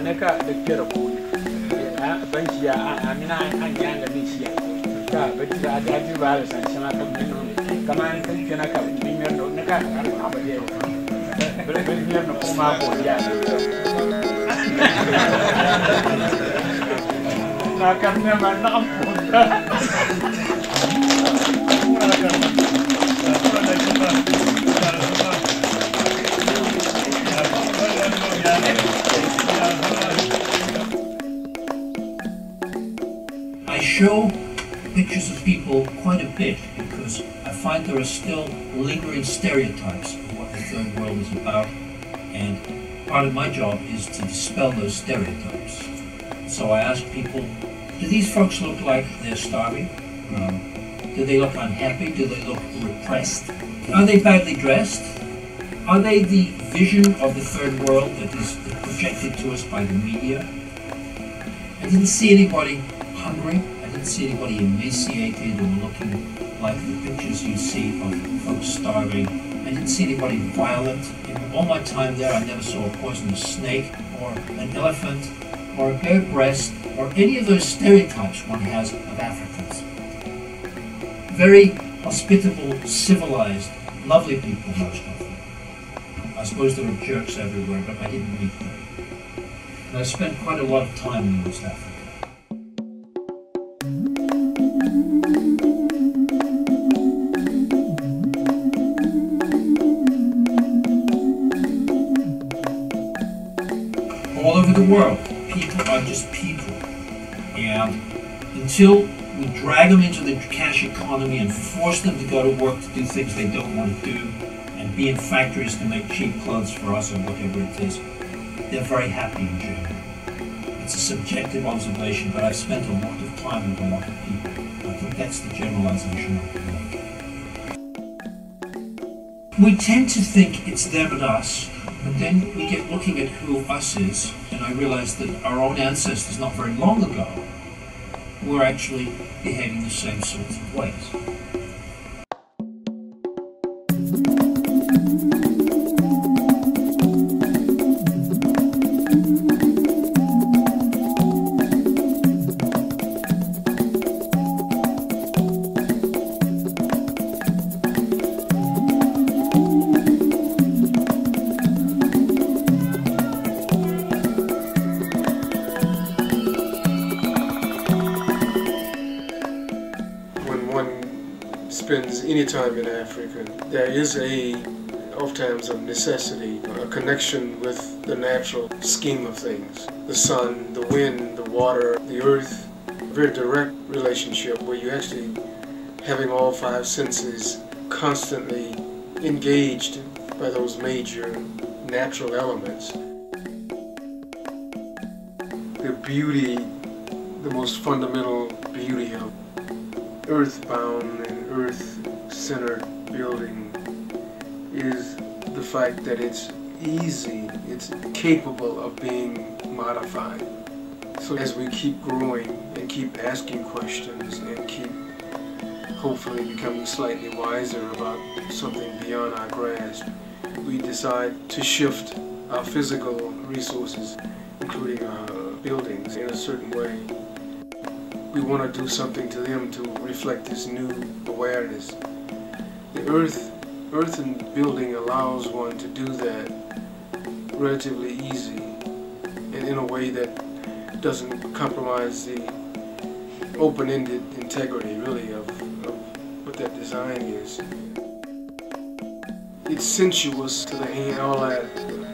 Neka the Kirapo. Benchia, I mean, I'm young and this year. But I do rather than some come on, can I come? Neka, I don't know about it. But I have no form of I can never know. I show pictures of people quite a bit because I find there are still lingering stereotypes of what the third world is about, and part of my job is to dispel those stereotypes. So I ask people, do these folks look like they're starving? Do they look unhappy? Do they look repressed? Are they badly dressed? Are they the vision of the third world that is projected to us by the media? I didn't see anybody hungry. I didn't see anybody emaciated or looking like the pictures you see of folks starving. I didn't see anybody violent. In all my time there, I never saw a poisonous snake or an elephant or a bare breast or any of those stereotypes one has of Africans. Very hospitable, civilized, lovely people, most of them. I suppose there were jerks everywhere, but I didn't meet them. And I spent quite a lot of time in West Africa. All over the world, people are just people. And until we drag them into the cash economy and force them to go to work to do things they don't want to do and be in factories to make cheap clothes for us or whatever it is, they're very happy in general. It's a subjective observation, but I've spent a lot of time with a lot of people. I think that's the generalization I can make. We tend to think it's them and us, but then we get looking at who us is, and I realize that our own ancestors not very long ago were actually behaving the same sorts of ways. Spends any time in Africa, there is oftentimes a necessity, a connection with the natural scheme of things. The sun, the wind, the water, the earth, a very direct relationship where you're actually having all five senses constantly engaged by those major natural elements. The beauty, the most fundamental beauty of earthbound and earth-centered building is the fact that it's easy, it's capable of being modified. So as we keep growing and keep asking questions and keep hopefully becoming slightly wiser about something beyond our grasp, we decide to shift our physical resources, including our buildings, in a certain way. We want to do something to them to reflect this new awareness. The earth and building allows one to do that relatively easy and in a way that doesn't compromise the open-ended integrity, really, of what that design is. It's sensuous to the hand, all that.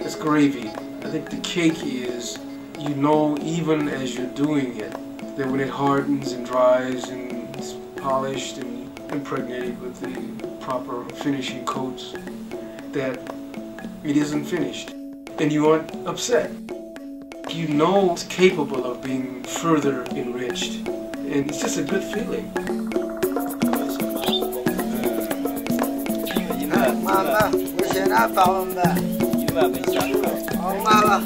It's gravy. I think the cake is, you know, even as you're doing it, that when it hardens and dries and is polished and impregnated with the proper finishing coats, that it isn't finished. And you aren't upset. You know it's capable of being further enriched. And it's just a good feeling. Mama, we should not follow that. Oh, Mama.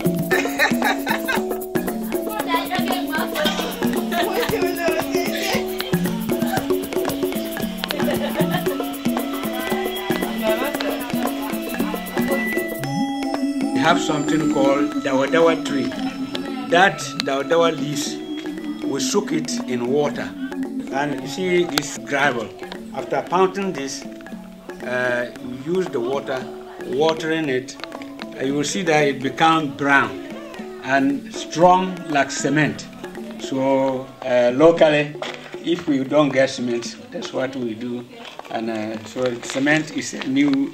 We have something called Dawa Dawa tree. that Daudawa leaves, we soak it in water. And you see this gravel. After pounding this, you use the water, watering it, you will see that it becomes brown and strong like cement. So locally, if we don't get cement, that's what we do. And so cement is a new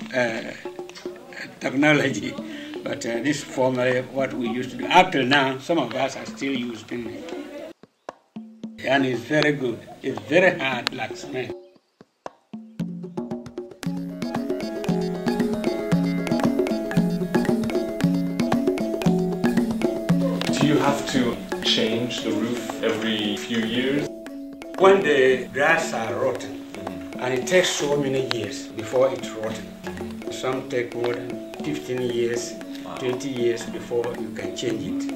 technology, but this is formerly what we used to do. Up till now, some of us are still using it. And it's very good. It's very hard like cement. Do you have to change the roof every few years? When the grass are rotten, and it takes so many years before it's rotten. Some take more than 15 years, 20 years before you can change it.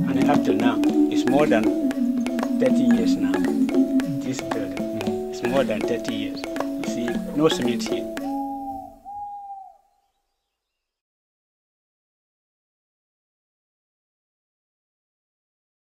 And up till now, it's more than 30 years now. This building, it's more than 30 years. You see, no cement here.